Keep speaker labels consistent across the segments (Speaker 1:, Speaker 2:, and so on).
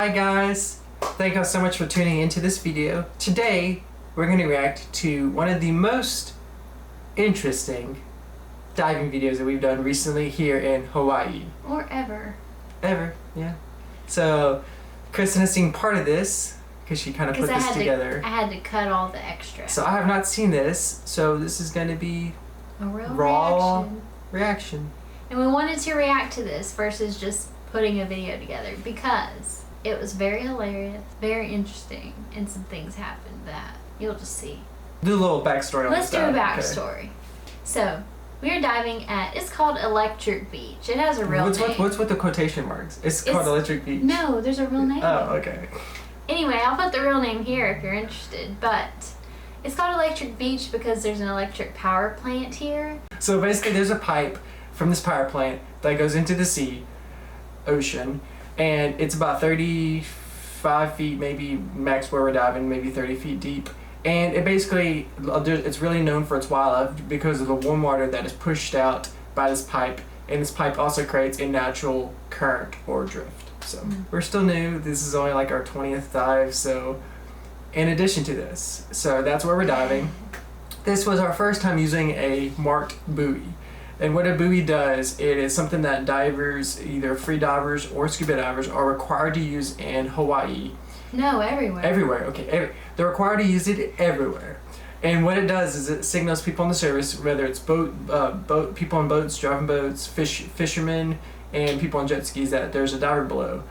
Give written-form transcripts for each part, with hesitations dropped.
Speaker 1: Hi guys, thank you so much for tuning into this video. Today we're going to react to one of the most interesting diving videos that we've done recently here in Hawaii.
Speaker 2: Or ever.
Speaker 1: Ever, yeah. So Kristen has seen part of this because she kind of put this together.
Speaker 2: I had to cut all the extra.
Speaker 1: So I have not seen this, so this is going to be
Speaker 2: a real
Speaker 1: raw reaction.
Speaker 2: And we wanted to react to this versus just putting a video together because it was very hilarious, very interesting, and some things happened that you'll just see.
Speaker 1: Do a little backstory on
Speaker 2: Let's
Speaker 1: this.
Speaker 2: do a backstory. Okay. So, we are diving at, it's called Electric Beach. It has a real name.
Speaker 1: What's with the quotation marks? It's called Electric Beach.
Speaker 2: No, there's a real name.
Speaker 1: Oh, okay.
Speaker 2: Anyway, I'll put the real name here if you're interested, but it's called Electric Beach because there's an electric power plant here.
Speaker 1: So basically there's a pipe from this power plant that goes into the ocean, and it's about 35 feet, maybe max where we're diving, maybe 30 feet deep. And it basically, it's really known for its wildlife because of the warm water that is pushed out by this pipe, and this pipe also creates a natural current or drift. So we're still new, this is only like our 20th dive, so in addition to this, so that's where we're diving. This was our first time using a marked buoy. And what a buoy does, it is something that divers, either free divers or scuba divers, are required to use in Hawaii.
Speaker 2: No, everywhere.
Speaker 1: Everywhere, okay. They're required to use it everywhere. And what it does is it signals people on the surface, whether it's people on boats, driving boats, fishermen, and people on jet skis, that there's a diver below.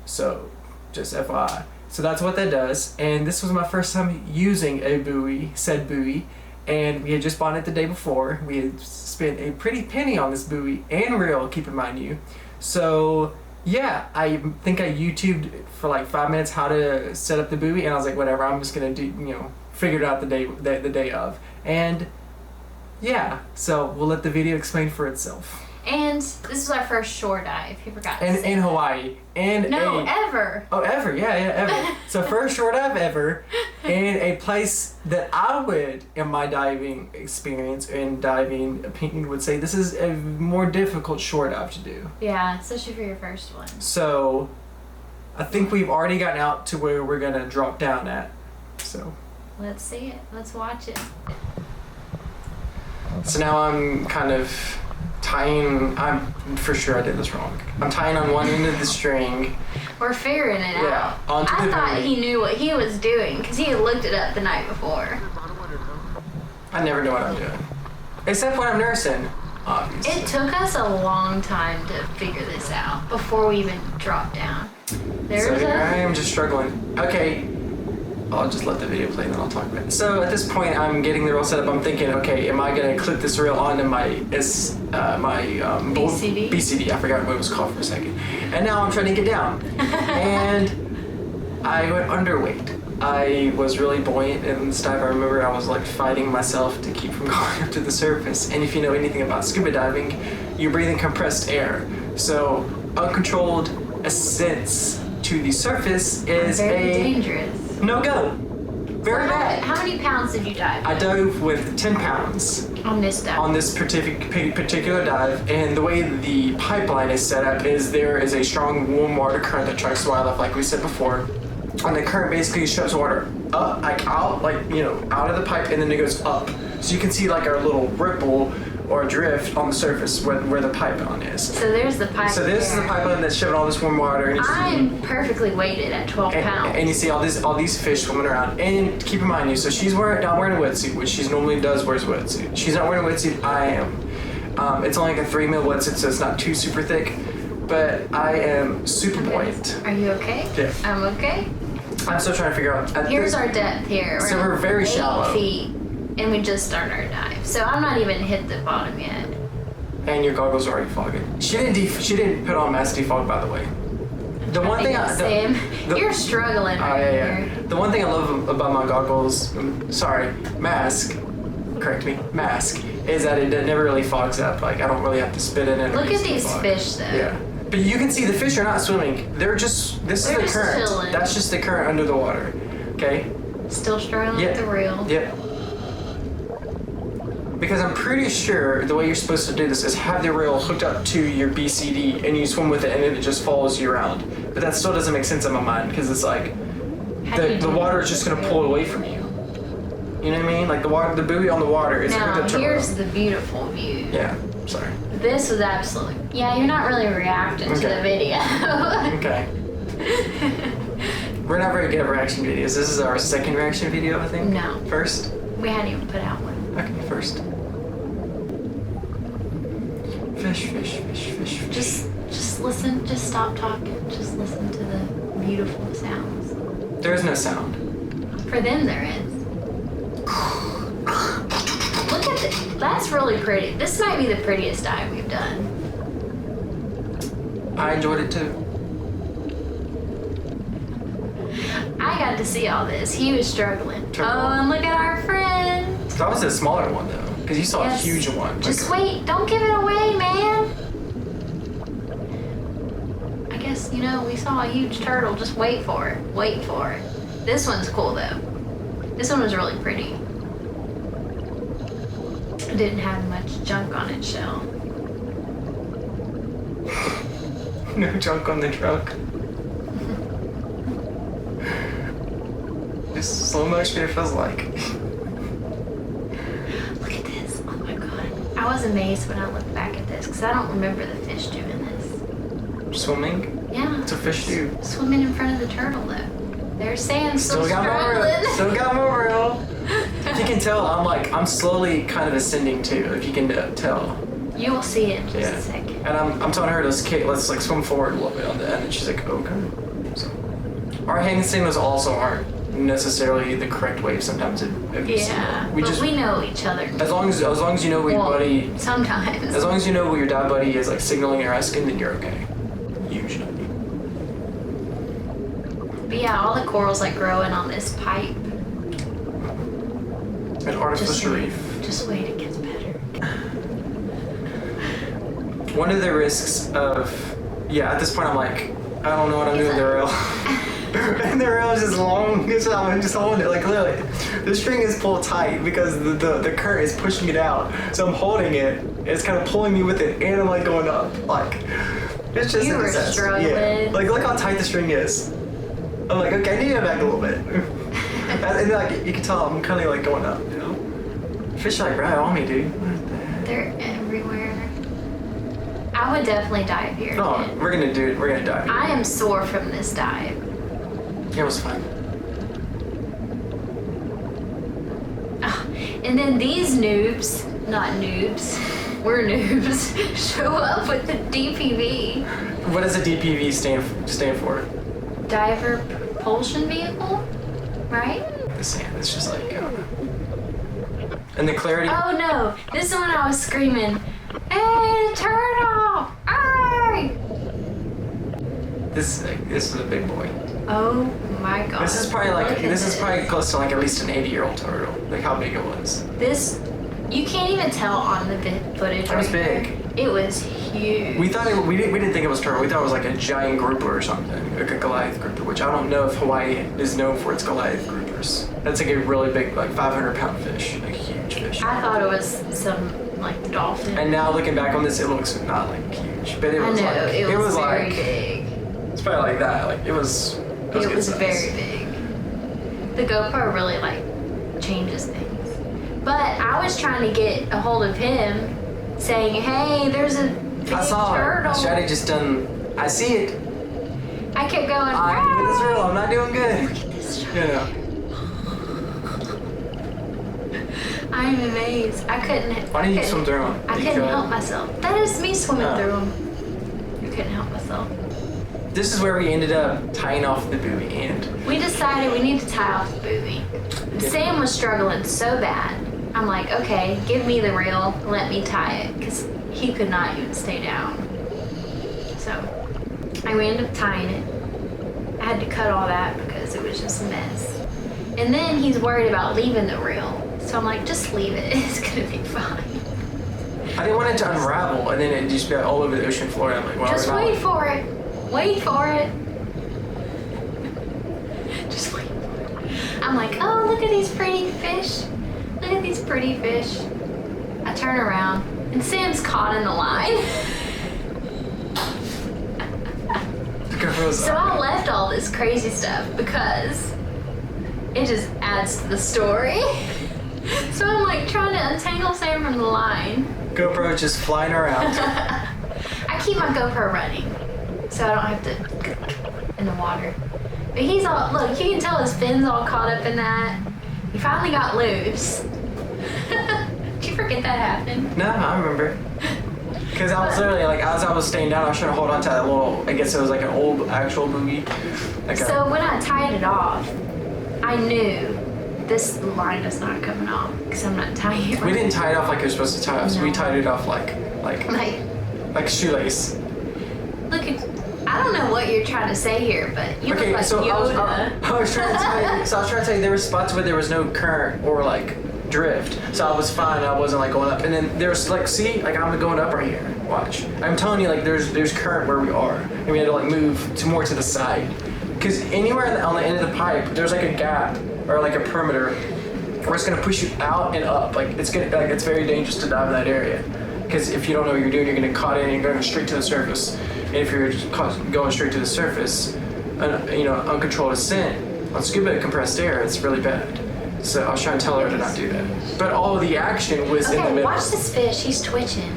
Speaker 1: So, just FYI. So that's what that does. And this was my first time using a buoy, said buoy. And we had just bought it the day before. We had spent a pretty penny on this buoy and reel, keep in mind you. So yeah, I think I YouTubed for like 5 minutes how to set up the buoy, and I was like, whatever, I'm just gonna do, figure it out the day of. And yeah, so we'll let the video explain for itself.
Speaker 2: And this is our first shore dive. You forgot to say
Speaker 1: in Hawaii.
Speaker 2: Ever.
Speaker 1: Oh, ever. Yeah, ever. So first shore dive ever in a place that I would, in my diving experience and diving opinion, would say this is a more difficult shore dive to do.
Speaker 2: Yeah, especially for your first one.
Speaker 1: So I think we've already gotten out to where we're going to drop down at. So
Speaker 2: let's see it. Let's watch it.
Speaker 1: So now I'm kind of tying, I'm for sure I did this wrong. I'm tying on one end of the string.
Speaker 2: We're figuring it out.
Speaker 1: Onto
Speaker 2: I
Speaker 1: the
Speaker 2: thought
Speaker 1: buoy.
Speaker 2: he knew what he was doing because he had looked it up the night before.
Speaker 1: I never know what I'm doing. Except when I'm nursing, obviously.
Speaker 2: It took us a long time to figure this out before we even dropped down.
Speaker 1: So here I am just struggling. Okay. I'll just let the video play and then I'll talk about it. So at this point I'm getting the reel set up. I'm thinking, okay, am I gonna clip this reel onto my
Speaker 2: BCD?
Speaker 1: BCD, I forgot what it was called for a second. And now I'm trying to get down. And I went underweight. I was really buoyant in this dive. I remember I was like fighting myself to keep from going up to the surface. And if you know anything about scuba diving, you're breathing compressed air. So uncontrolled ascents to the surface is
Speaker 2: very dangerous.
Speaker 1: No-go. Very bad.
Speaker 2: How many pounds did you dive?
Speaker 1: I dove with 10 pounds.
Speaker 2: On this dive?
Speaker 1: On this particular dive. And the way the pipeline is set up is there is a strong warm water current that attracts wildlife, like we said before. And the current basically shoves water up, like out, out of the pipe, and then it goes up. So you can see like a little ripple or drift on the surface where the pipeline is.
Speaker 2: So there's the pipeline.
Speaker 1: So this is the pipeline that's shoving all this warm water. And
Speaker 2: I'm perfectly weighted at 12 pounds.
Speaker 1: And you see all these fish swimming around. And keep in mind, so she's not wearing a wetsuit, which she normally does wears a wetsuit. She's not wearing a wetsuit. I am. It's only like a 3 mil wetsuit, so it's not too super thick. But I am super buoyant.
Speaker 2: Are you okay?
Speaker 1: Yeah.
Speaker 2: I'm okay.
Speaker 1: I'm still trying to figure out.
Speaker 2: Here's our depth here.
Speaker 1: So we're very shallow.
Speaker 2: 8 feet, and we just started our dive. So I'm not even hit the bottom yet.
Speaker 1: And your goggles are already fogging. She didn't put on mask defog, by the way.
Speaker 2: You're struggling
Speaker 1: here. The one thing I love about my goggles, mask, is that it never really fogs up. Like I don't really have to spit in it.
Speaker 2: Look at these fish though.
Speaker 1: Yeah. But you can see the fish are not swimming. This is the current.
Speaker 2: Chilling.
Speaker 1: That's just the current under the water. Okay?
Speaker 2: Still struggling with the reel.
Speaker 1: Yep. Because I'm pretty sure the way you're supposed to do this is have the rail hooked up to your BCD and you swim with it and then it just follows you around. But that still doesn't make sense in my mind because it's like the water is just going to pull it away from you. You know what I mean? Like the buoy on the water is hooked
Speaker 2: Now,
Speaker 1: up to a
Speaker 2: here's
Speaker 1: rail.
Speaker 2: the beautiful view.
Speaker 1: Yeah, sorry.
Speaker 2: This was absolutely... Yeah, you're not really reacting to the video.
Speaker 1: Okay. We're not very good at reaction videos. This is our second reaction video, I think.
Speaker 2: No.
Speaker 1: First?
Speaker 2: We hadn't even put out one.
Speaker 1: Okay, first. Fish, fish, fish, fish, fish.
Speaker 2: Just listen. Just stop talking. Just listen to the beautiful sounds.
Speaker 1: There is no sound.
Speaker 2: For them, there is. Look at this. That's really pretty. This might be the prettiest dive we've done.
Speaker 1: I enjoyed it too.
Speaker 2: I got to see all this. He was struggling.
Speaker 1: Turtle.
Speaker 2: Oh, and look at our friend.
Speaker 1: That was a smaller one though, because you saw
Speaker 2: Yes.
Speaker 1: a huge one.
Speaker 2: Just wait. Don't give it away, man. I guess, we saw a huge turtle. Just wait for it. Wait for it. This one's cool though. This one was really pretty. It didn't have much junk on its shell.
Speaker 1: No junk on the truck. Just slow motion, it feels like.
Speaker 2: Look at this. Oh my god. I was amazed when I looked back at this because I don't remember the fish doing this.
Speaker 1: Swimming?
Speaker 2: Yeah.
Speaker 1: What's a fish do?
Speaker 2: Swimming in front of the turtle though. There's Sam still
Speaker 1: got more reel.
Speaker 2: struggling.
Speaker 1: Still got more reel. If you can tell, I'm slowly kind of ascending too. If you can tell.
Speaker 2: You will see it in just
Speaker 1: Yeah.
Speaker 2: a second.
Speaker 1: And I'm telling her let's like swim forward a little bit on the end, and she's like, okay. So our hand signals also aren't necessarily the correct way sometimes.
Speaker 2: Yeah, but we know each other.
Speaker 1: As long as you know what your buddy.
Speaker 2: Sometimes.
Speaker 1: As long as you know what your dive buddy is like signaling or asking, then you're okay. Usually.
Speaker 2: But yeah, all the corals like growing on this pipe.
Speaker 1: An artificial reef.
Speaker 2: Just wait, it gets better.
Speaker 1: One of the risks of, at this point I'm like, I don't know what I'm doing with the rail. And the rail is just long, so I'm just holding it, like literally. The string is pulled tight because the current is pushing it out. So I'm holding it, and it's kind of pulling me with it, and I'm like going up. Like, it's just
Speaker 2: You
Speaker 1: a
Speaker 2: were
Speaker 1: disaster.
Speaker 2: struggling.
Speaker 1: Yeah. Like, look how tight the string is. I'm like, okay, I need to get back a little bit. And like, you can tell I'm kind of like going up, Fish are like right on me, dude.
Speaker 2: They're everywhere. I would definitely dive here.
Speaker 1: No,
Speaker 2: again.
Speaker 1: we're gonna dive.
Speaker 2: I am sore from this dive.
Speaker 1: Yeah, it was fun.
Speaker 2: And then these noobs, not noobs, we're noobs, show up with the DPV.
Speaker 1: What does a DPV stand for?
Speaker 2: Diver propulsion vehicle, right?
Speaker 1: The sand. It's just like, I don't know. And the clarity.
Speaker 2: Oh no, this is when I was screaming, hey, turtle, hey!
Speaker 1: This is a big boy.
Speaker 2: Oh my god.
Speaker 1: This is probably close to like at least an 80-year-old turtle. Like how big it was.
Speaker 2: This, you can't even tell on the footage.
Speaker 1: It was
Speaker 2: right
Speaker 1: big.
Speaker 2: here. It was huge.
Speaker 1: We didn't think it was turtle. We thought it was like a giant grouper or something, like a Goliath grouper, which I don't know if Hawaii is known for its Goliath groupers. That's like a really big, like 500-pound fish, like a huge fish.
Speaker 2: I thought it was some like dolphin.
Speaker 1: And now looking back on this, it looks not like huge, but it was
Speaker 2: I know,
Speaker 1: like
Speaker 2: it was very
Speaker 1: like
Speaker 2: big.
Speaker 1: it's probably like that. Like it was good
Speaker 2: It was
Speaker 1: size.
Speaker 2: very big. The GoPro really like changes things. But I was trying to get a hold of him, saying, "Hey, there's a big
Speaker 1: I saw
Speaker 2: turtle."
Speaker 1: it. Shadi just done. I see it.
Speaker 2: I kept going.
Speaker 1: I'm doing this real. I'm not doing good.
Speaker 2: Look at this
Speaker 1: You
Speaker 2: turtle.
Speaker 1: know.
Speaker 2: I'm amazed. I couldn't.
Speaker 1: Why didn't you swim through them?
Speaker 2: I couldn't help myself. That is me swimming
Speaker 1: Oh.
Speaker 2: through them. I couldn't help myself.
Speaker 1: This is where we ended up tying off the buoy and
Speaker 2: We decided we need to tie off the buoy. Sam was struggling so bad. I'm like, okay, give me the reel, let me tie it, because he could not even stay down. So I ended up tying it. I had to cut all that because it was just a mess. And then he's worried about leaving the reel. So I'm like, just leave it. It's gonna be fine.
Speaker 1: I didn't want it to unravel and then it'd just be all over the ocean floor. And I'm like, well,
Speaker 2: Just
Speaker 1: we're not
Speaker 2: wait for it. Wait for it. Just wait for it. I'm like, oh, look at these pretty fish. Look at these pretty fish. I turn around, and Sam's caught in the line. So I left all this crazy stuff because it just adds to the story. So I'm like trying to untangle Sam from the line.
Speaker 1: GoPro just flying around.
Speaker 2: I keep my GoPro running so I don't have to in the water. But he's all, look, you can tell his fin's all caught up in that. He finally got loose. Did you forget that happened?
Speaker 1: No, I remember. Because I was literally like, as I was staying down, I was trying to hold on to that little, I guess it was like an old actual buoy.
Speaker 2: So when I tied it off, I knew this line is not coming off because I'm not tying it.
Speaker 1: We didn't tie it off like you're supposed to tie it off. So we
Speaker 2: No.
Speaker 1: tied it off like shoelace.
Speaker 2: Look at, I don't know what you're trying to say here, but you look like
Speaker 1: so
Speaker 2: Yoda.
Speaker 1: I was trying to tell you. So I was trying to tell you there were spots where there was no current or like drift, so I was fine. I wasn't like going up, and then there's like, see, like I'm going up right here. Watch, I'm telling you, like there's current where we are, and we had to like move to more to the side, because anywhere on the end of the pipe there's like a gap or like a perimeter where it's gonna push you out and up. Like it's very dangerous to dive in that area, because if you don't know what you're doing, you're gonna get caught in and going straight to the surface. And if you're just going straight to the surface, uncontrolled ascent on scuba compressed air, it's really bad. So I was trying to tell her to not do that. But all of the action was in the middle.
Speaker 2: Watch this fish. He's twitching.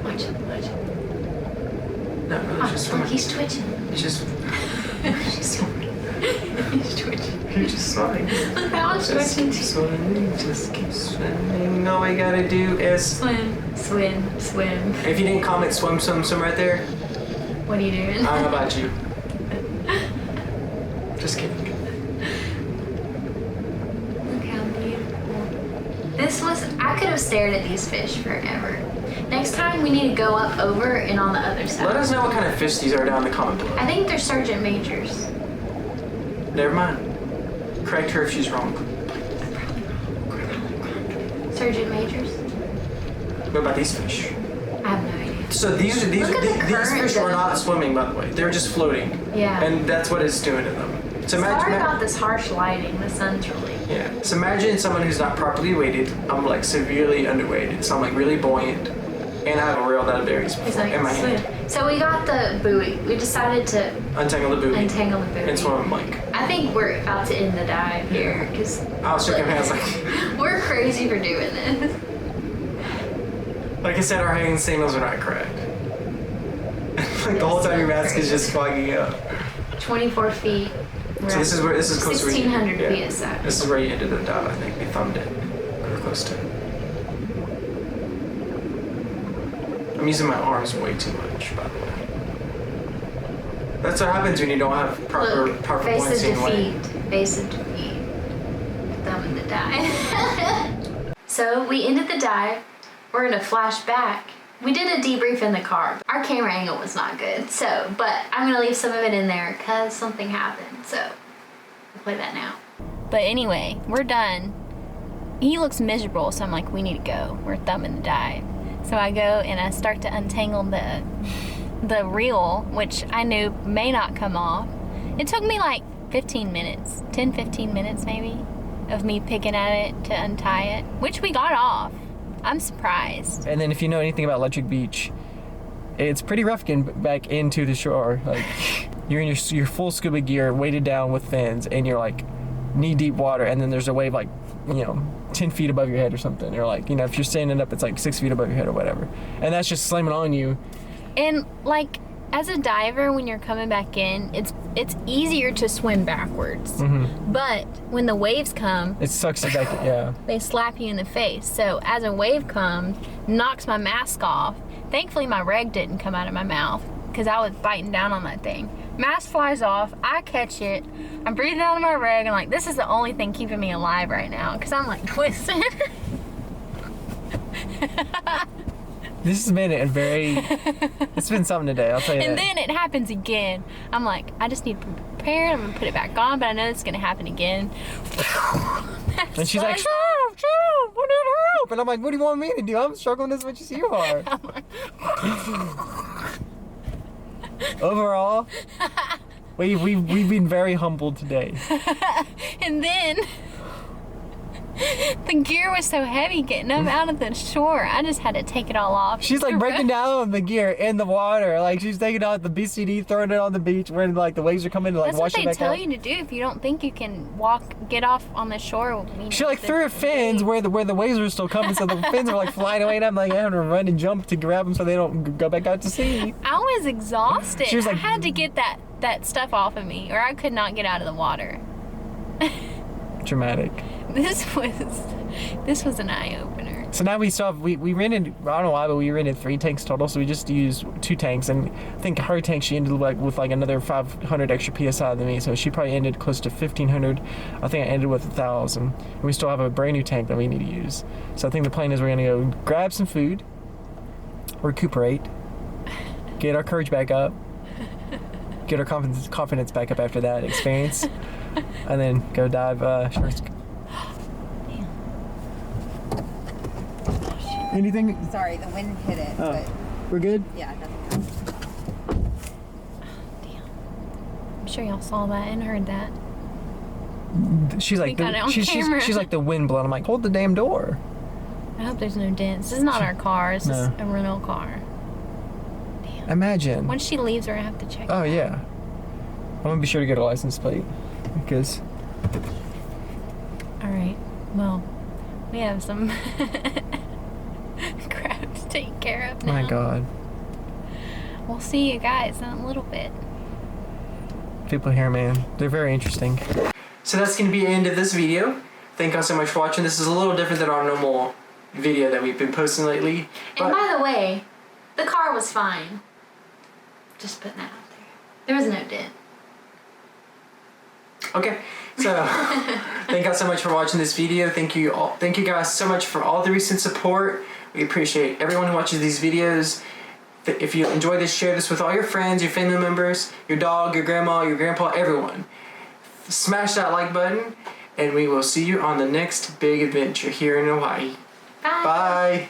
Speaker 2: Watch it.
Speaker 1: No, he's just swimming.
Speaker 2: He's twitching.
Speaker 1: He's just swimming.
Speaker 2: He's twitching.
Speaker 1: He's just swimming.
Speaker 2: Look how I'm
Speaker 1: Just
Speaker 2: twitching.
Speaker 1: keep swimming. Just keep swimming. All we gotta do is
Speaker 2: Swim.
Speaker 1: If you didn't comment swim right there,
Speaker 2: What are you doing?
Speaker 1: I don't know about you. Just kidding.
Speaker 2: Look how beautiful. I could have stared at these fish forever. Next time we need to go up over and on the other side.
Speaker 1: Let us know what kind of fish these are down in the comment below.
Speaker 2: I think they're Sergeant Majors.
Speaker 1: Never mind. Correct her if she's wrong.
Speaker 2: Sergeant Majors?
Speaker 1: What about these fish?
Speaker 2: I have no idea.
Speaker 1: So these
Speaker 2: Look at the
Speaker 1: these
Speaker 2: current,
Speaker 1: fish are
Speaker 2: though.
Speaker 1: not swimming, by the way. They're just floating.
Speaker 2: Yeah.
Speaker 1: And that's what it's doing to them. So
Speaker 2: Sorry about this harsh lighting. The sun's really...
Speaker 1: Yeah. So imagine someone who's not properly weighted. I'm like severely underweighted, so I'm like really buoyant, and I have a reel that varies
Speaker 2: It's like
Speaker 1: in my hand.
Speaker 2: swim. So we got the buoy. We decided to
Speaker 1: Untangle the buoy.
Speaker 2: untangle the buoy.
Speaker 1: And swim like.
Speaker 2: I think we're about to end the dive here because
Speaker 1: I was shaking hands like.
Speaker 2: we're crazy for doing this.
Speaker 1: Like I said, our hand signals are not correct. Like the whole time your mask is just fogging up.
Speaker 2: 24 feet.
Speaker 1: So this is close to
Speaker 2: 1,600 PSI.
Speaker 1: This is where you ended the dive. I think we thumbed it. We were close to it. I'm using my arms way too much, by the way. That's what happens when you don't have proper
Speaker 2: Face
Speaker 1: buoyancy
Speaker 2: of
Speaker 1: and weight.
Speaker 2: defeat. Face of defeat. Thumb in the dive. So we ended the dive. We're gonna flash back. We did a debrief in the car. Our camera angle was not good, but I'm gonna leave some of it in there because something happened. So we'll play that now. But anyway, we're done. He looks miserable, so I'm like, we need to go. We're thumbing the dive. So I go and I start to untangle the reel, which I knew may not come off. It took me like 15 minutes, 10-15 minutes maybe, of me picking at it to untie it, which we got off. I'm surprised.
Speaker 1: And then if you know anything about Electric Beach, it's pretty rough getting back into the shore. Like you're in your full scuba gear, weighted down with fins, and you're like knee-deep water, and then there's a wave like 10 feet above your head or something. Or like if you're standing up, it's like 6 feet above your head or whatever, and that's just slamming on you.
Speaker 2: And like as a diver, when you're coming back in, it's easier to swim backwards.
Speaker 1: Mm-hmm.
Speaker 2: But when the waves come,
Speaker 1: It sucks you back. Yeah.
Speaker 2: they slap you in the face. So as a wave comes, knocks my mask off. Thankfully my reg didn't come out of my mouth because I was biting down on that thing. Mask flies off, I catch it, I'm breathing out of my reg, and like this is the only thing keeping me alive right now because I'm like twisted.
Speaker 1: This has been it's been something today, I'll tell you
Speaker 2: And
Speaker 1: that.
Speaker 2: then it happens again. I'm like, I just need to prepare. I'm gonna put it back on, but I know it's gonna happen again.
Speaker 1: And she's like, "Shut up, I need help." And I'm like, "What do you want me to do? I'm struggling as much as you are." Overall, we've been very humbled today.
Speaker 2: And then The gear was so heavy getting up out of the shore. I just had to take it all off.
Speaker 1: She's like breaking down the gear in the water. Like she's taking out the BCD, throwing it on the beach when like the waves are coming to like
Speaker 2: That's
Speaker 1: wash it
Speaker 2: what they
Speaker 1: back
Speaker 2: tell
Speaker 1: out.
Speaker 2: you to do if you don't think you can get off on the shore.
Speaker 1: She like threw her fins where the waves were still coming, so the fins were like flying away, and I'm like having to run and jump to grab them so they don't go back out to sea.
Speaker 2: I was exhausted.
Speaker 1: She was like,
Speaker 2: I had to get that stuff off of me, or I could not get out of the water.
Speaker 1: Dramatic.
Speaker 2: This was an eye opener.
Speaker 1: So now we still have, we rented, I don't know why, but we rented 3 tanks total, so we just used 2 tanks, and I think her tank, she ended like with like another 500 extra PSI than me, so she probably ended close to 1,500. I think I ended with 1,000. And we still have a brand new tank that we need to use. So I think the plan is we're gonna go grab some food, recuperate, get our courage back up, get our confidence back up after that experience, and then go dive sharks. Anything?
Speaker 3: Sorry, the wind hit it,
Speaker 1: Oh,
Speaker 3: but
Speaker 1: we're good?
Speaker 3: yeah, nothing else.
Speaker 2: Damn. I'm sure y'all saw that and heard that.
Speaker 1: She's like,
Speaker 2: We got it on camera.
Speaker 1: she's like the wind blowing. I'm like, hold the damn door.
Speaker 2: I hope there's no dents. This is not our car. It's just
Speaker 1: No.
Speaker 2: a rental car. Damn.
Speaker 1: Imagine.
Speaker 2: Once she leaves, we're gonna have to check.
Speaker 1: Oh yeah. I'm gonna be sure to get a license plate because.
Speaker 2: All right. Well, we have some crap to take care of now.
Speaker 1: My God.
Speaker 2: We'll see you guys in a little bit.
Speaker 1: People here, man, they're very interesting. So that's gonna be the end of this video. Thank you all so much for watching. This is a little different than our normal video that we've been posting lately.
Speaker 2: And by the way, the car was fine. Just putting that out there. There was no dent.
Speaker 1: Okay, so thank you all so much for watching this video. Thank you guys so much for all the recent support. We appreciate everyone who watches these videos. If you enjoy this, share this with all your friends, your family members, your dog, your grandma, your grandpa, everyone. Smash that like button, and we will see you on the next big adventure here in Hawaii.
Speaker 2: Bye.
Speaker 1: Bye.